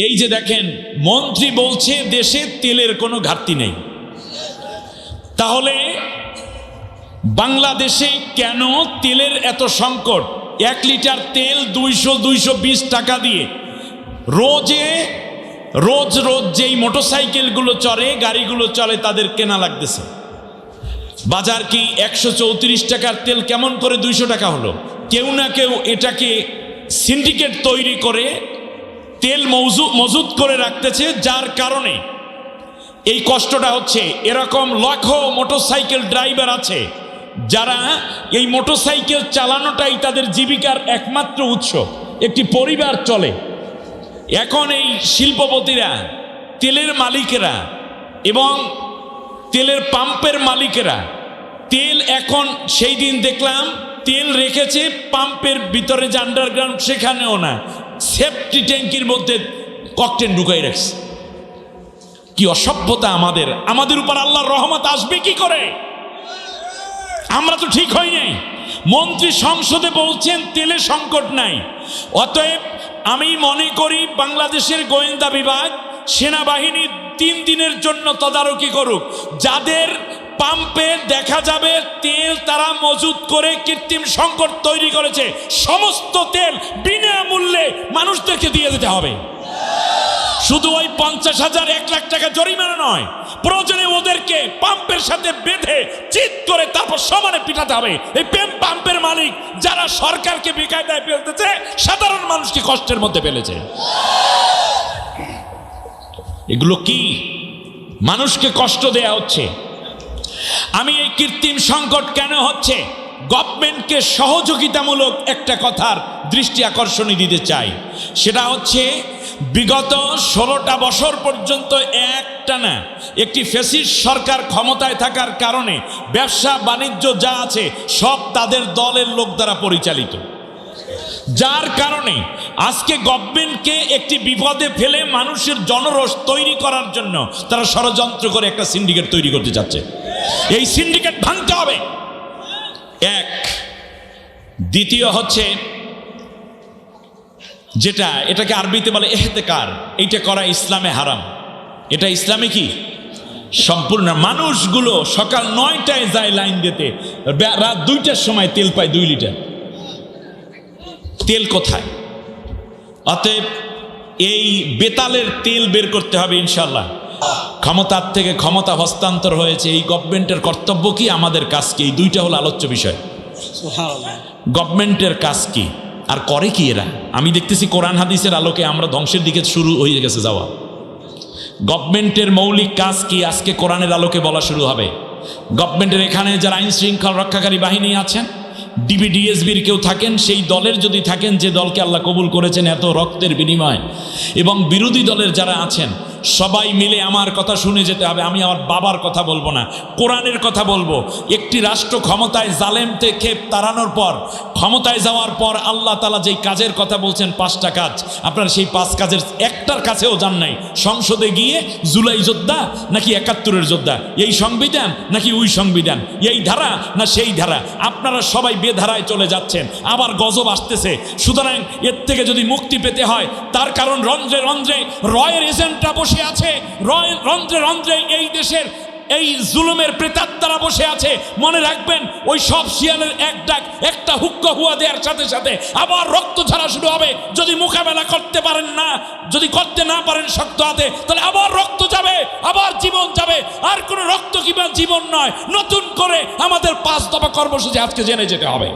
এই যে দেখেন, মন্ত্রী বলছে দেশে তেলের কোনো ঘাটতি নেই, তাহলে বাংলাদেশে কেন তেলের এত সংকট? 1 লিটার তেল 200-220 টাকা দিয়ে রোজ যেই মোটরসাইকেলগুলো চলে, গাড়িগুলো চলে, তাদের কেনা লাগতেছে। বাজার কি 134 টাকার তেল কেমন করে 200 টাকা হলো? কেউ না কেউ এটাকে সিন্ডিকেট তৈরি করে তেল মজুত করে রাখতেছে, যার কারণে এই কষ্টটা হচ্ছে। এরকম লাখ মোটরসাইকেল ড্রাইভার আছে যারা এই মোটরসাইকেল চালানোটাই তাদের জীবিকার একমাত্র উৎস, একটি পরিবার চলে। এখন এই শিল্পপতিরা, তেলের মালিকেরা এবং তেলের পাম্পের মালিকেরা তেল এখন, সেই দিন দেখলাম তেল রেখেছে পাম্পের ভিতরে যে আন্ডারগ্রাউন্ড, সেখানেও না, সেফটি ট্যাঙ্কির মধ্যে ককটেল ঢুকাই রাখছে। কি অসভ্যতা! আমাদের উপর আল্লাহর রহমত আসবে কি করে? আমরা তো ঠিক হই নাই। মন্ত্রী সংসদে বলছেন তেলে সংকট নাই। অতএব আমি মনে করি বাংলাদেশের গোয়েন্দা বিভাগ, সেনাবাহিনী 3 দিনের জন্য তদারকি করুক। যাদের পাম্পে দেখা যাবে তেল তারা মজুত করে কৃত্রিম সংকট তৈরি করেছে, সমস্ত তেল বিনামূল্যে মানুষদেরকে দিয়ে দিতে হবে। শুধু ওই 50,000 1 লাখ টাকা জরিমানা নয়, প্রয়োজনে ওদেরকে পাম্পের সাথে বেঁধে চিৎ করে তারপর সমানে পিটাতে হবে। এই পাম্পের মালিক যারা সরকারকে বেকায়দায় ফেলতেছে, সাধারণ মানুষকে কষ্টের মধ্যে ফেলেছে। এগুলো কি? মানুষকে কষ্ট দেয়া হচ্ছে। আমি এই কৃত্রিম সংকট কেন হচ্ছে, গভর্নমেন্টকে সহযোগিতামূলক একটা কথার দৃষ্টি আকর্ষণ দিতে চাই। সেটা হচ্ছে, বিগত 16টা বছর পর্যন্ত একটানা একটি ফ্যাসিস্ট সরকার ক্ষমতায় থাকার কারণে ব্যবসা বাণিজ্য যা আছে সব তাদের দলের লোক দ্বারা পরিচালিত, যার কারণে আজকে গভর্নমেন্টকে একটি বিপদে ফেলে মানুষের জনরোষ তৈরি করার জন্য তারা ষড়যন্ত্র করে একটা সিন্ডিকেট তৈরি করতে যাচ্ছে। এই সিন্ডিকেট ভাঙতে হবে। এক, দ্বিতীয় হচ্ছে যেটা, এটাকে আরবিতে বলে ইহতেকার, এইটা করা ইসলামে হারাম। এটা ইসলামে কি সম্পূর্ণ। মানুষগুলো সকাল 9টায় যায় লাইন দিতে, রাত 2টার সময় তেল পায় 2 লিটার। তেল কোথায়? অতএব এই বেতালের তেল বের করতে হবে ইনশাল্লাহ। ক্ষমতার থেকে ক্ষমতা হস্তান্তর হয়েছে, এই গভর্নমেন্টের কর্তব্য কি, আমাদের কাজ কি? এই 2টা হলো আলোচ্য বিষয়। গভর্নমেন্টের কাজ কি আর করে কি এরা? আমি দেখতেছি কোরআন হাদিসের আলোকে আমরা ধ্বংসের দিকে শুরু হয়ে গেছে যাওয়া। গভর্নমেন্টের মৌলিক কাজ কি আজকে কোরআনের আলোকে বলা শুরু হবে। গভর্নমেন্টের এখানে যারা আইন শৃঙ্খলা রক্ষাকারী বাহিনী আছেন, ডিবি ডিএসবির কেউ থাকেন, সেই দলের যদি থাকেন, যে দলকে আল্লাহ কবুল করেছেন এত রক্তের বিনিময়, এবং বিরোধী দলের যারা আছেন, সবাই মিলে আমার কথা শুনে যেতে হবে। আমি আমার বাবার কথা বলবো না, কোরআনের কথা বলবো। একটি রাষ্ট্র ক্ষমতায় জালেম থেকে তাড়ানোর পর, ক্ষমতায় যাওয়ার পর আল্লাহ তাআলা যেই কাজের কথা বলছেন 5টা কাজ, আপনারা সেই 5 কাজের একটার কাছেও যান নাই। সংসদে গিয়ে জুলাই যোদ্ধা নাকি 71-এর যোদ্ধা, এই সংবিধান নাকি ওই সংবিধান, এই ধারা না সেই ধারা, আপনারা সবাই বেধারায় চলে যাচ্ছেন। আবার গজব আসতেছে। সুতরাং এর থেকে যদি মুক্তি পেতে হয়, তার কারণ রন্ধ্রে রন্ধ্রে রয়ের এজেন্টরা বসে আছে, রন্ধ্রে রন্ধ্রে এই দেশের এই জুলুমের প্রেতাত্মারা বসে আছে। মনে রাখবেন, ওই সব শিয়ালের এক ডাক, একটা হুক্কা হুয়া দেওয়ার সাথে সাথে আবার রক্ত ঝরা শুরু হবে। যদি মোকাবেলা করতে পারেন না, যদি করতে না পারেন শক্ত হাতে, তাহলে আবার রক্ত যাবে, আবার জীবন যাবে। আর কোনো রক্ত কিংবা জীবন নয়, নতুন করে আমাদের 5 দফা কর্মসূচি আজকে জেনে যেতে হবে।